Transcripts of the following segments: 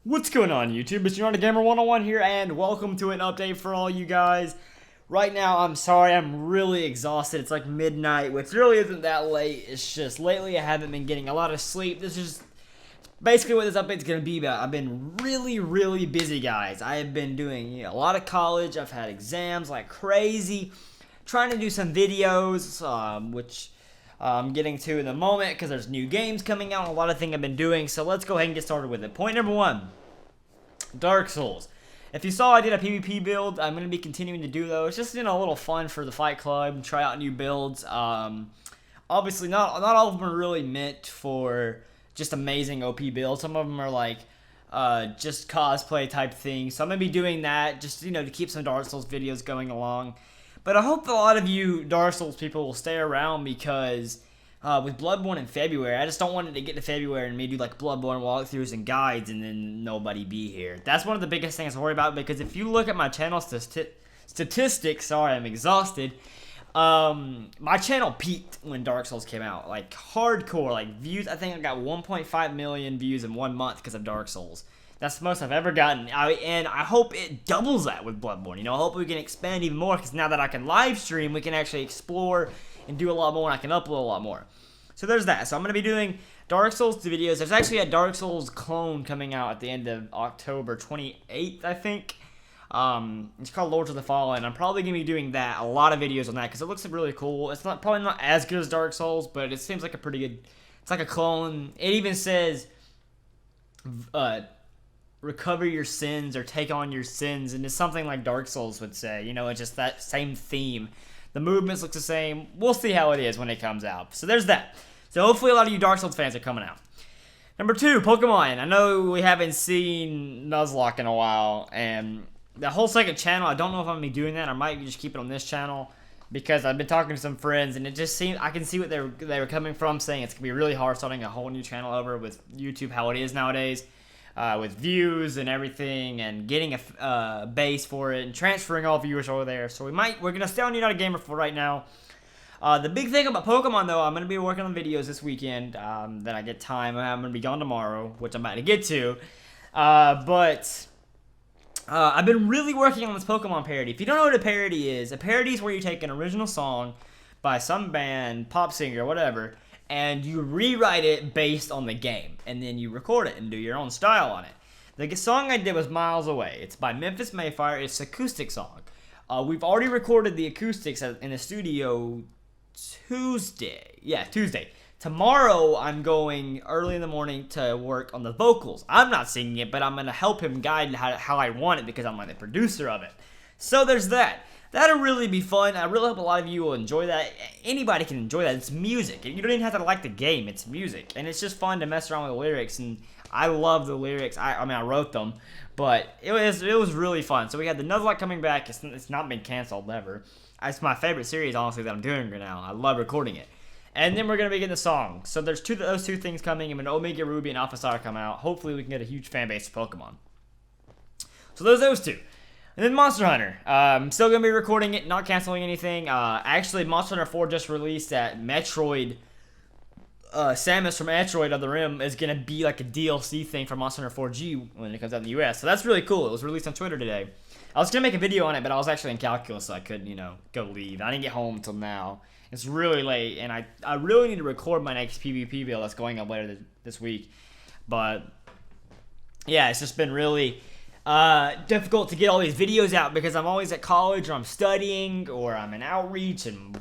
What's going on, YouTube? It's Not a Gamer 101 here, and welcome to an update for all you guys. Right now, I'm sorry, I'm really exhausted. It's like midnight, which really isn't that late. It's just lately I haven't been getting a lot of sleep. This is basically what this update's gonna be about. I've been really busy, guys. I have been doing a lot of college. I've had exams like crazy. Trying to do some videos, which I'm getting to in a moment because there's new games coming out. A lot of things I've been doing. So let's go ahead and get started with it. Point number one. Dark Souls. If you saw I did a PvP build, I'm going to be continuing to do those. Just, a little fun for the Fight Club, try out new builds. Obviously, not all of them are really meant for just amazing OP builds. Some of them are like just cosplay type things. So I'm going to be doing that just, to keep some Dark Souls videos going along. But I hope a lot of you Dark Souls people will stay around because with Bloodborne in February, I just don't want it to get to February and me do like Bloodborne walkthroughs and guides and then nobody be here. That's one of the biggest things I worry about because if you look at my channel statistics, sorry, I'm exhausted. My channel peaked when Dark Souls came out, like hardcore, like views. I think I got 1.5 million views in 1 month because of Dark Souls. That's the most I've ever gotten, and I hope it doubles that with Bloodborne. I hope we can expand even more because now that I can live stream, we can actually explore and do a lot more, and I can upload a lot more. So there's that. So I'm going to be doing Dark Souls videos. There's actually a Dark Souls clone coming out at the end of October 28th, I think. It's called Lords of the Fallen. I'm probably going to be doing that, a lot of videos on that, because it looks really cool. It's probably not as good as Dark Souls, but it seems like a pretty good, it's like a clone. It even says, recover your sins or take on your sins, and it's something like Dark Souls would say. It's just that same theme. The movements look the same. We'll see how it is when it comes out. So there's that. So hopefully a lot of you Dark Souls fans are coming out. Number 2, Pokemon. I know we haven't seen Nuzlocke in a while, and the whole second channel, I don't know if I'm going to be doing that. I might just keep it on this channel because I've been talking to some friends, and it just seemed, I can see what they were coming from, saying it's going to be really hard starting a whole new channel over with YouTube, how it is nowadays. With views and everything, and getting a base for it, and transferring all viewers over there. So we're gonna stay on United Gamer for right now. The big thing about Pokemon, though, I'm gonna be working on videos this weekend. That I get time. I'm gonna be gone tomorrow, which I'm about to get to. But I've been really working on this Pokemon parody. If you don't know what a parody is where you take an original song by some band, pop singer, whatever, and you rewrite it based on the game, and then you record it and do your own style on it. The song I did was Miles Away. It's by Memphis Mayfire. It's an acoustic song. We've already recorded the acoustics in the studio Tuesday. Yeah, Tuesday. Tomorrow, I'm going early in the morning to work on the vocals. I'm not singing it, but I'm going to help him guide how I want it because I'm like the producer of it. So there's that. That'll really be fun. I really hope a lot of you will enjoy that. Anybody can enjoy that. It's music. You don't even have to like the game. It's music. And it's just fun to mess around with the lyrics. And I love the lyrics. I mean, I wrote them. But it was really fun. So we had the Nuzlocke coming back. It's not been canceled ever. It's my favorite series, honestly, that I'm doing right now. I love recording it. And then we're going to be getting the song. So there's those two things coming. And when Omega Ruby and Alpha Star come out, hopefully we can get a huge fan base of Pokemon. So those two. And then Monster Hunter. I'm still going to be recording it, not canceling anything. Actually, Monster Hunter 4 just released at Metroid. Samus from Metroid Other Rim is going to be like a DLC thing for Monster Hunter 4G when it comes out in the US. So that's really cool. It was released on Twitter today. I was going to make a video on it, but I was actually in calculus, so I couldn't, go leave. I didn't get home until now. It's really late, and I really need to record my next PvP build that's going up later this week. But, yeah, it's just been really difficult to get all these videos out because I'm always at college or I'm studying or I'm in outreach, and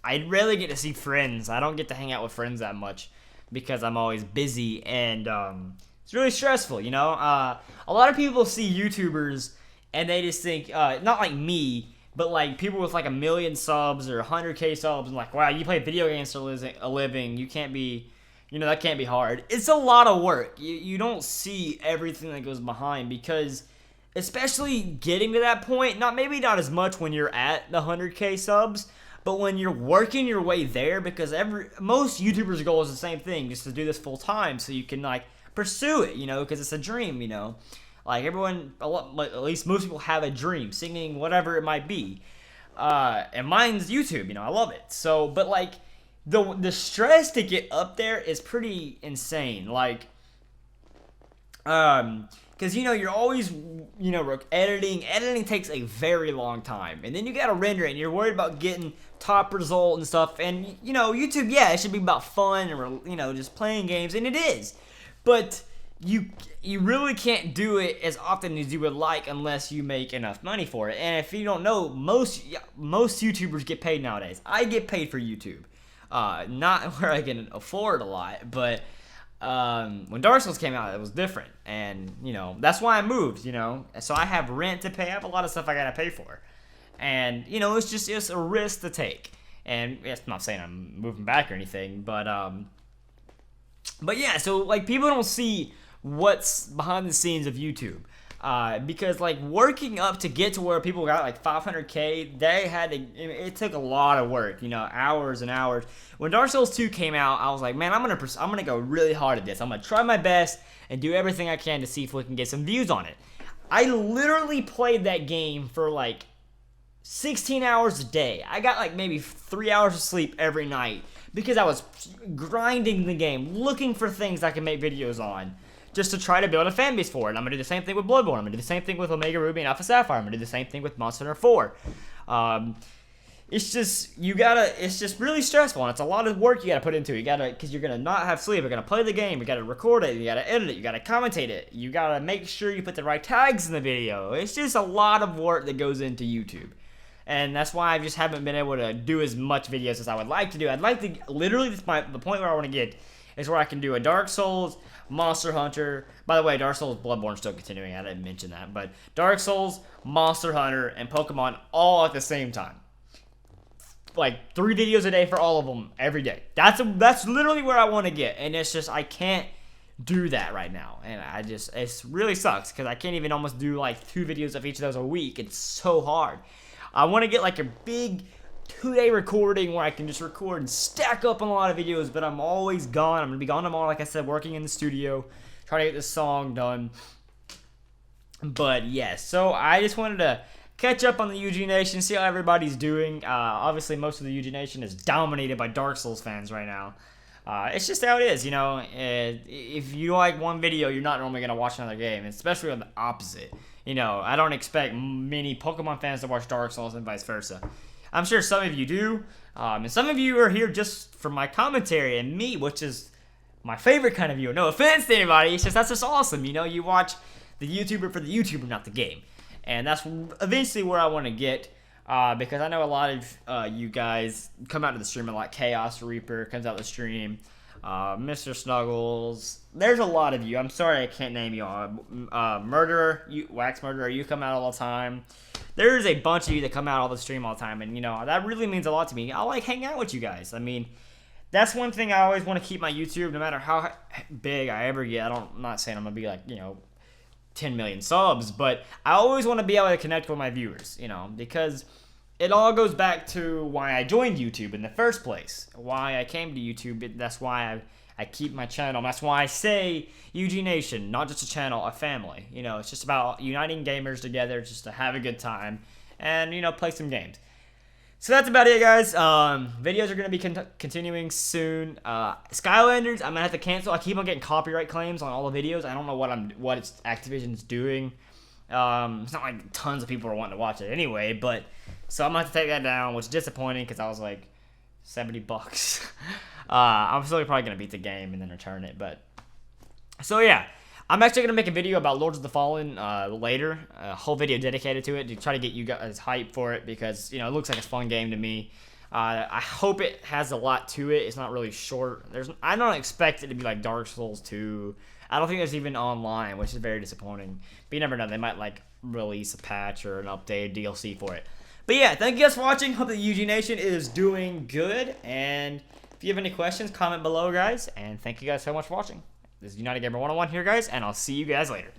I rarely get to see friends. I don't get to hang out with friends that much because I'm always busy, and it's really stressful, A lot of people see YouTubers and they just think, not like me, but like people with like 1 million subs or 100K subs and like, wow, you play video games for a living, you can't be, that can't be hard. It's a lot of work. You don't see everything that goes behind because especially getting to that point, maybe not as much when you're at the 100K subs, but when you're working your way there, because most YouTubers' goal is the same thing, just to do this full time so you can like pursue it, because it's a dream, Like everyone, at least most people have a dream, singing, whatever it might be. And mine's YouTube, I love it. So, but like, the stress to get up there is pretty insane. Like, Because you're always editing takes a very long time, and then you gotta render it, and you're worried about getting top result and stuff. And YouTube, yeah, it should be about fun and just playing games, and it is, but you really can't do it as often as you would like unless you make enough money for it. And if you don't know, most YouTubers get paid nowadays. I get paid for YouTube, not where I can afford a lot, but when Dark Souls came out, it was different, and that's why I moved. So I have rent to pay. I have a lot of stuff I gotta pay for, and it's a risk to take. And it's not saying I'm moving back or anything, but yeah. So like people don't see what's behind the scenes of YouTube. Because like working up to get to where people got like 500K, it took a lot of work, hours and hours. When Dark Souls 2 came out, I was like, man, I'm gonna go really hard at this. I'm gonna try my best and do everything I can to see if we can get some views on it. I literally played that game for like 16 hours a day. I got like maybe 3 hours of sleep every night because I was grinding the game, looking for things I can make videos on, just to try to build a fan base for it. I'm going to do the same thing with Bloodborne. I'm going to do the same thing with Omega Ruby and Alpha Sapphire. I'm going to do the same thing with Monster Hunter 4. It's just really stressful, and it's a lot of work you got to put into it. Because you're going to not have sleep. You're going to play the game. You got to record it. You got to edit it. You got to commentate it. You got to make sure you put the right tags in the video. It's just a lot of work that goes into YouTube. And that's why I just haven't been able to do as much videos as I would like to do. I'd like to, literally, the point where I want to get is where I can do a Dark Souls, Monster Hunter. By the way, Dark Souls, Bloodborne still continuing. I didn't mention that, but Dark Souls, Monster Hunter, and Pokemon all at the same time. Like 3 videos a day for all of them every day. That's literally where I want to get, and it's just I can't do that right now, and it really sucks because I can't even almost do like 2 videos of each of those a week. It's so hard. I want to get like a big 2-day recording where I can just record and stack up on a lot of videos, but I'm always gone. I'm going to be gone tomorrow, like I said, working in the studio, trying to get this song done. But yes, so I just wanted to catch up on the UG Nation, see how everybody's doing. Obviously, most of the UG Nation is dominated by Dark Souls fans right now. It's just how it is, if you like one video, you're not normally going to watch another game, especially on the opposite. I don't expect many Pokemon fans to watch Dark Souls and vice versa. I'm sure some of you do, and some of you are here just for my commentary and me, which is my favorite kind of viewer. No offense to anybody, that's just awesome. You watch the YouTuber for the YouTuber, not the game. And that's eventually where I want to get, because I know a lot of you guys come out to the stream a lot. Chaos Reaper comes out to the stream. Mr. Snuggles. There's a lot of you. I'm sorry I can't name you all. Murderer, Wax Murderer, you come out all the time. There's a bunch of you that come out all the stream all the time, and that really means a lot to me. I like hanging out with you guys. I mean, that's one thing I always want to keep my YouTube, no matter how big I ever get. I'm not saying I'm gonna be like 10 million subs, but I always want to be able to connect with my viewers, because it all goes back to why I joined YouTube in the first place, why I came to YouTube. That's why I keep my channel. That's why I say UG Nation, not just a channel, a family. It's just about uniting gamers together just to have a good time and, play some games. So that's about it, guys. Videos are going to be continuing soon. Skylanders, I'm going to have to cancel. I keep on getting copyright claims on all the videos. I don't know what Activision's doing. It's not like tons of people are wanting to watch it anyway, but so I'm going to have to take that down, which is disappointing because I was like $70. I'm still probably going to beat the game and then return it, but so yeah. I'm actually going to make a video about Lords of the Fallen later, a whole video dedicated to it to try to get you guys hyped for it because, it looks like a fun game to me. I hope it has a lot to it. It's not really short. I don't expect it to be like Dark Souls 2. I don't think there's even online, which is very disappointing. But you never know. They might release a patch or an updated DLC for it. But yeah, thank you guys for watching. Hope the UG Nation is doing good. And if you have any questions, comment below, guys. And thank you guys so much for watching. This is United Gamer 101 here, guys, and I'll see you guys later.